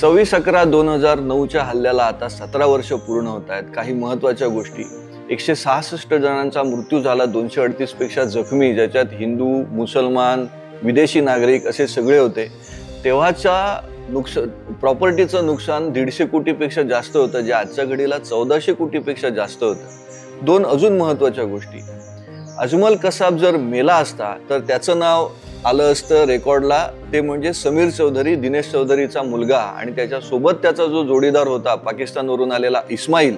26/11/2009च्या हल्ल्याला आता 17 वर्ष पूर्ण होत आहेत। काही महत्त्वाच्या गोष्टी, 166 जणांचा मृत्यू झाला, 238 पेक्षा जखमी, ज्याच्यात हिंदू, मुसलमान, विदेशी नागरिक असे सगळे होते। तेव्हाच्या प्रॉपर्टीचं नुकसान 150 कोटीपेक्षा जास्त होतं, जे आजच्या घडीला 1400 कोटीपेक्षा जास्त होतं। दोन अजून महत्त्वाच्या गोष्टी, अजमल कसाब जर मेला असता तर त्याचं नाव आलं असतं रेकॉर्डला, ते म्हणजे समीर चौधरी, दिनेश चौधरीचा मुलगा, आणि त्याच्या सोबत त्याचा जो जोडीदार होता पाकिस्तानवरून आलेला इस्माईल,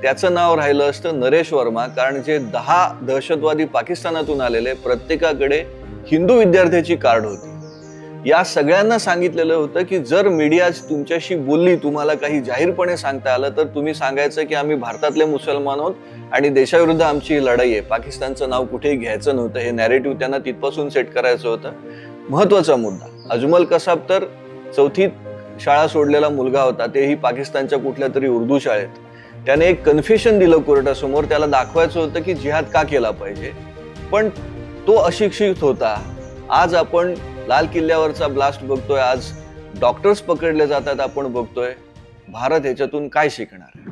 त्याचं नाव राहिलं असतं नरेश वर्मा। कारण जे 10 दहशतवादी पाकिस्तानातून आलेले, प्रत्येकाकडे हिंदू विद्यार्थ्याची कार्ड होती। या सगळ्यांना सांगितलेलं होतं की जर मीडिया तुमच्याशी बोलली, तुम्हाला काही जाहीरपणे सांगता आलं, तर तुम्ही सांगायचं की आम्ही भारतातले मुसलमान आहोत आणि देशाविरुद्ध आमची ही लढाई आहे, पाकिस्तानचं नाव कुठेही घ्यायचं नव्हतं। हे नॅरेटिव्ह त्यांना तिथपासून सेट करायचं होतं। महत्वाचा मुद्दा, अजमल कसाब तर 4थीत शाळा सोडलेला मुलगा होता, तेही पाकिस्तानच्या कुठल्या तरी उर्दू शाळेत। त्याने एक कन्फेशन दिलं कोर्टासमोर, त्याला दाखवायचं होतं की जिहाद का केला पाहिजे, पण तो अशिक्षित होता। आज आपण लाल किल्ल्यावरचा ब्लास्ट बघतोय, आज डॉक्टर्स पकडले जातात आपण बघतोय। भारत ह्याच्यातून काय शिकणार?